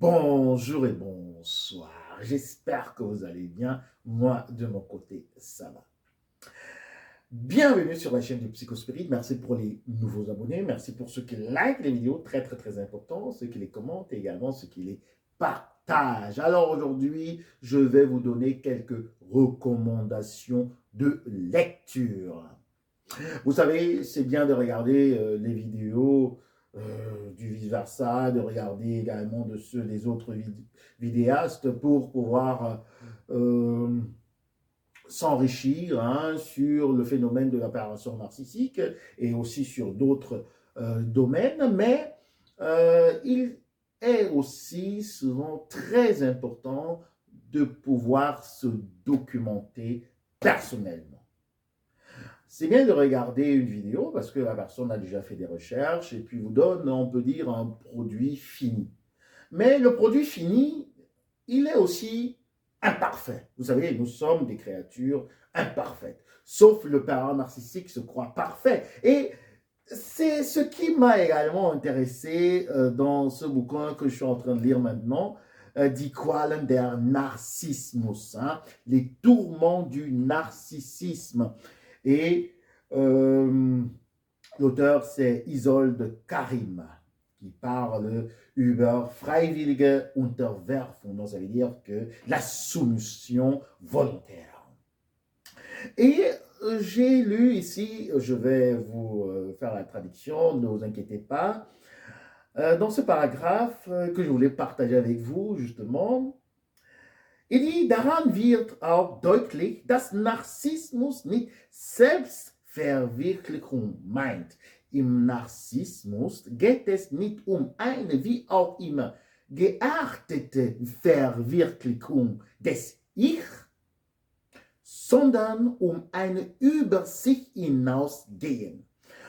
Bonjour et bonsoir. J'espère que vous allez bien. Moi, de mon côté, ça va. Bienvenue sur la chaîne du Psychospirit. Merci pour les nouveaux abonnés. Merci pour ceux qui likent les vidéos. Très, très, très important. Ceux qui les commentent et également ceux qui les partagent. Alors aujourd'hui, je vais vous donner quelques recommandations de lecture. Vous savez, c'est bien de regarder les vidéos du vice-versa, de regarder également de ceux des autres vidéastes pour pouvoir s'enrichir sur le phénomène de la perversion narcissique et aussi sur d'autres domaines, mais il est aussi souvent très important de pouvoir se documenter personnellement. C'est bien de regarder une vidéo parce que la personne a déjà fait des recherches et puis vous donne, on peut dire, un produit fini. Mais le produit fini, il est aussi imparfait. Vous savez, nous sommes des créatures imparfaites. Sauf le parent narcissique se croit parfait. Et c'est ce qui m'a également intéressé dans ce bouquin que je suis en train de lire maintenant, Die Qualen der Narzissmus, les tourments du narcissisme. Et l'auteur, c'est Isolde Karim, qui parle über freiwillige Unterwerfung, donc ça veut dire que la soumission volontaire. Et j'ai lu ici, je vais vous faire la traduction, ne vous inquiétez pas, dans ce paragraphe que je voulais partager avec vous, justement, il dit, daran wird auch deutlich, dass Narzissmus nicht Selbstverwirklichung meint. Im Narzissmus geht es nicht um eine wie auch immer geartete Verwirklichung des Ich, sondern um ein über sich hinausgehen.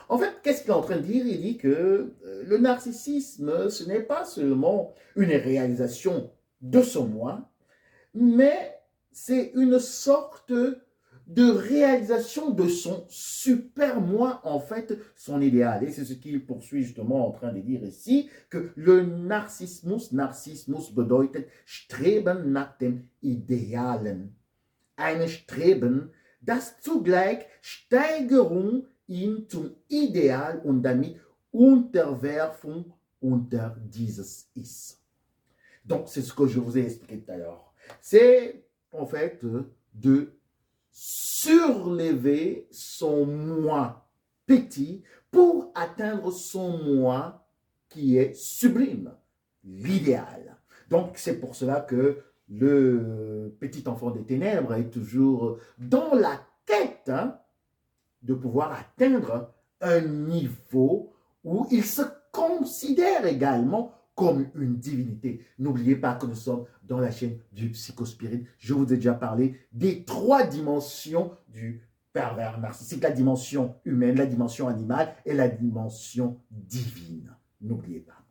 En fait, qu'est-ce qu'il est en train de dire? Il dit que le narcissisme, ce n'est pas seulement une réalisation de son moi, mais c'est une sorte de réalisation de son super moi, en fait, son idéal. Et c'est ce qu'il poursuit justement en train de dire ici, que le Narzissmus bedeutet Streben nach dem Idealen. Ein Streben, das zugleich Steigerung hin zum Ideal und damit Unterwerfung unter dieses ist. Donc, c'est ce que je vous ai expliqué tout à l'heure. C'est en fait de surlever son moi petit pour atteindre son moi qui est sublime, l'idéal. Donc, c'est pour cela que le petit enfant des ténèbres est toujours dans la quête de pouvoir atteindre un niveau où il se considère également comme une divinité. N'oubliez pas que nous sommes dans la chaîne du Psychospirit. Je vous ai déjà parlé des 3 dimensions du pervers narcissique, la dimension humaine, la dimension animale et la dimension divine. N'oubliez pas.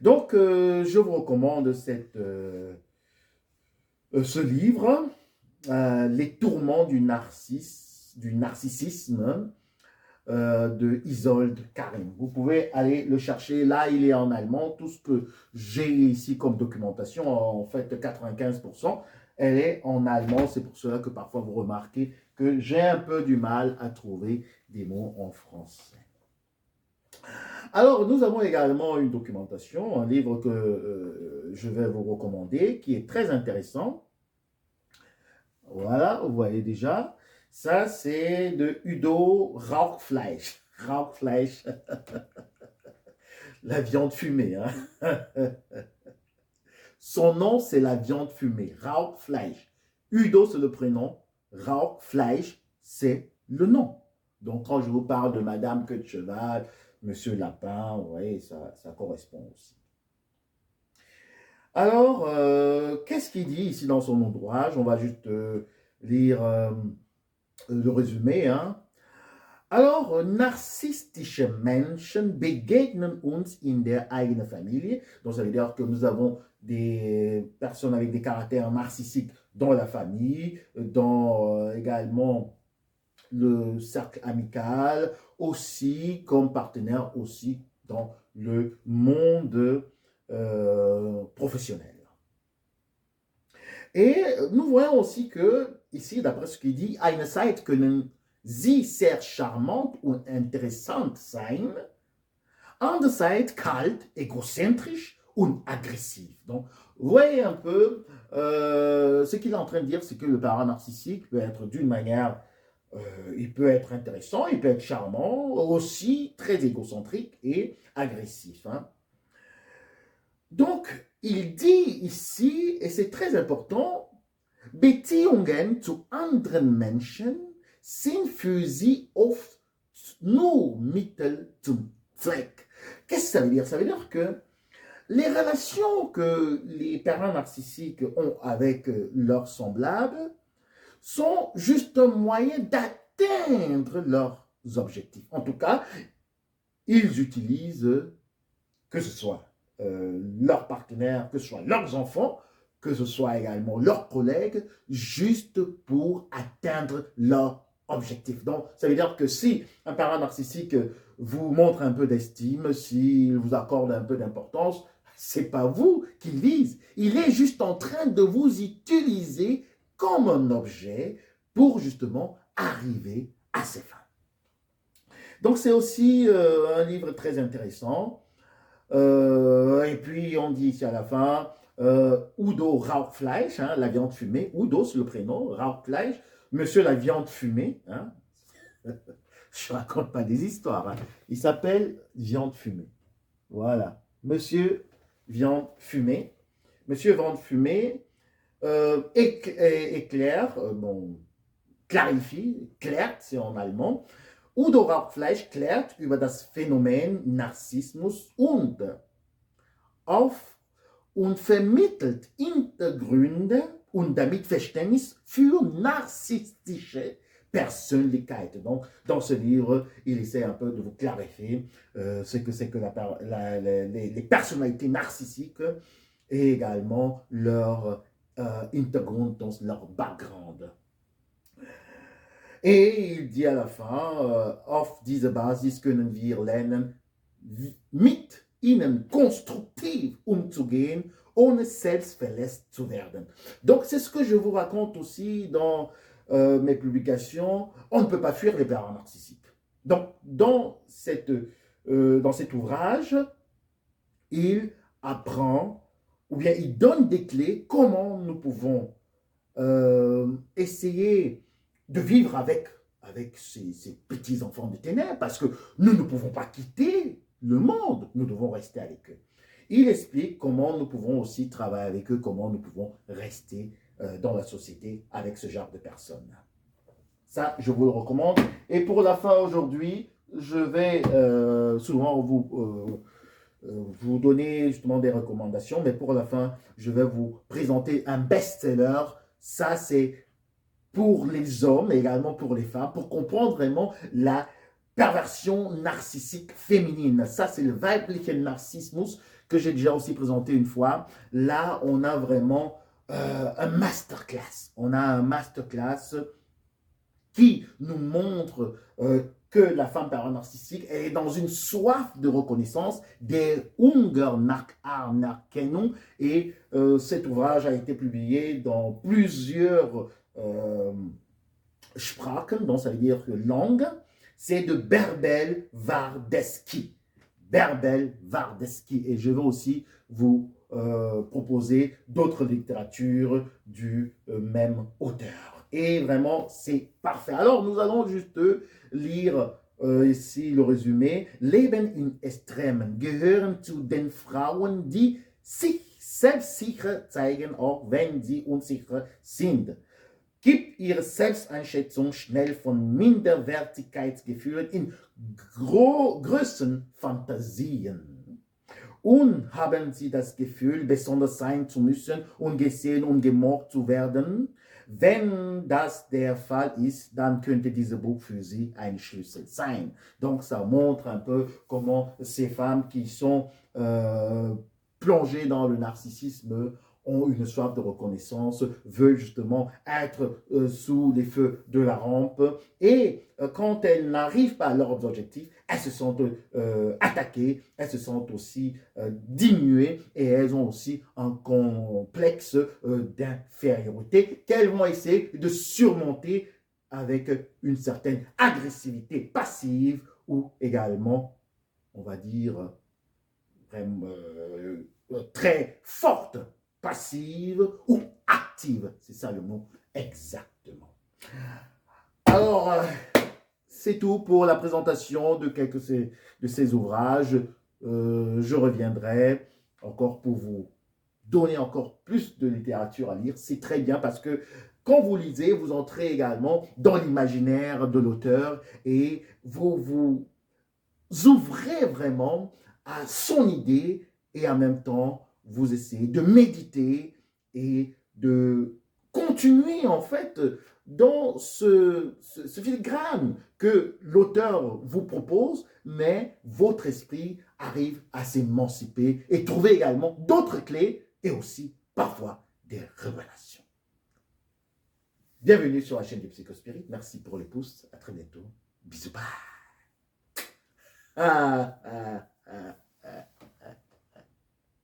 Donc, je vous recommande ce livre, Les tourments du narcissisme, de Isolde Karim. Vous pouvez aller le chercher. Là, il est en allemand. Tout ce que j'ai ici comme documentation, en fait 95%, elle est en allemand. C'est pour cela que parfois vous remarquez que j'ai un peu du mal à trouver des mots en français. Alors, nous avons également une documentation, un livre que je vais vous recommander, qui est très intéressant. Voilà, vous voyez déjà. Ça, c'est de Udo Rauchfleisch. Rauchfleisch, la viande fumée. Son nom, c'est la viande fumée. Rauchfleisch. Udo, c'est le prénom. Rauchfleisch, c'est le nom. Donc, quand je vous parle de Madame Queue de Cheval, Monsieur Lapin, vous voyez, ça correspond aussi. Alors, qu'est-ce qu'il dit ici dans son ouvrage? On va juste lire le résumé. Alors, narzisstische Menschen begegnen uns in der eigenen Familie. Donc, ça veut dire que nous avons des personnes avec des caractères narcissiques dans la famille, dans également le cercle amical, aussi comme partenaire aussi dans le monde professionnelle. Et nous voyons aussi que, ici, d'après ce qu'il dit, eine Zeit können sie sehr charmant und interessant sein, andererseits kalt, égocentrisch und agressif. Donc, vous voyez un peu, ce qu'il est en train de dire, c'est que le parent narcissique peut être d'une manière, il peut être intéressant, il peut être charmant, aussi très égocentrique et agressif. Hein. Donc, il dit ici, et c'est très important, Beziehungen zu anderen Menschen sind für sie oft nur Mittel zum Zweck. Qu'est-ce que ça veut dire? Ça veut dire que les relations que les parents narcissiques ont avec leurs semblables sont juste un moyen d'atteindre leurs objectifs. En tout cas, ils utilisent, que ce soit leurs partenaires, que ce soit leurs enfants, que ce soit également leurs collègues, juste pour atteindre leur objectif. Donc, ça veut dire que si un parent narcissique vous montre un peu d'estime, s'il vous accorde un peu d'importance, c'est pas vous qu'il vise. Il est juste en train de vous utiliser comme un objet pour justement arriver à ses fins. Donc, c'est aussi un livre très intéressant. Et puis, on dit ici à la fin, Udo Rauchfleisch, hein, la viande fumée. Udo, c'est le prénom. Rauchfleisch, monsieur la viande fumée. Hein. Je ne raconte pas des histoires. Hein. Il s'appelle viande fumée. Voilà. Monsieur viande fumée. Monsieur viande fumée éclaire, bon, clarifie, klärt, c'est en allemand. Udo Rauchfleisch klärt über das Phänomen Narzissmus und vermittelt Hintergründe und damit Verständnis für narzisstische Persönlichkeit. Donc, dans ce livre, il essaie un peu de vous clarifier ce que c'est que les personnalités narcissiques et également leur Hintergrund, donc leur background. Et il dit à la fin, auf dieser Basis können wir lernen, mit ihnen konstruktiv umzugehen, ohne selbstverletzt zu werden. Donc c'est ce que je vous raconte aussi dans mes publications. On ne peut pas fuir les parents narcissiques. Donc dans cet ouvrage, il apprend, ou bien il donne des clés comment nous pouvons essayer de vivre avec ces petits-enfants de ténèbres, parce que nous ne pouvons pas quitter le monde, nous devons rester avec eux. Il explique comment nous pouvons aussi travailler avec eux, comment nous pouvons rester dans la société avec ce genre de personnes. Ça, je vous le recommande. Et pour la fin aujourd'hui, je vais souvent vous donner justement des recommandations, mais pour la fin, je vais vous présenter un best-seller. Ça, c'est pour les hommes et également pour les femmes, pour comprendre vraiment la perversion narcissique féminine. Ça, c'est le weiblichen Narzissmus que j'ai déjà aussi présenté une fois. Là, on a vraiment un masterclass. On a un masterclass qui nous montre que la femme narcissique est dans une soif de reconnaissance, des Hunger nach Anerkennung, et cet ouvrage a été publié dans plusieurs Sprachen, donc ça veut dire langue. C'est de Bärbel Wardesky. Bärbel Wardesky. Et je vais aussi vous proposer d'autres littératures du même auteur. Et vraiment, c'est parfait. Alors, nous allons juste lire ici le résumé. Leben in Extremen gehören zu den Frauen, die sich selbstsicher zeigen, auch wenn sie unsicher sind. Gibt ihre Selbsteinschätzung schnell von Minderwertigkeitsgefühlen in großen Fantasien. Und haben sie das Gefühl, besonders sein zu müssen und gesehen und gemocht zu werden? Wenn das der Fall ist, dann könnte dieses Buch für sie ein Schlüssel sein. Donc ça montre un peu comment ces femmes qui sont plongées dans le narcissisme ont une soif de reconnaissance, veulent justement être sous les feux de la rampe. Et quand elles n'arrivent pas à leurs objectifs, elles se sentent attaquées, elles se sentent aussi diminuées et elles ont aussi un complexe d'infériorité qu'elles vont essayer de surmonter avec une certaine agressivité passive ou également, on va dire, vraiment, très forte, passive ou active. C'est ça le mot exactement. Alors, c'est tout pour la présentation de quelques de ces ouvrages. Je reviendrai encore pour vous donner encore plus de littérature à lire. C'est très bien parce que quand vous lisez, vous entrez également dans l'imaginaire de l'auteur et vous ouvrez vraiment à son idée et en même temps, vous essayez de méditer et de continuer en fait dans ce filigrane que l'auteur vous propose, mais votre esprit arrive à s'émanciper et trouver également d'autres clés et aussi parfois des révélations. Bienvenue sur la chaîne du Psychospirit. Merci pour les pouces. À très bientôt. Bisous. Bye.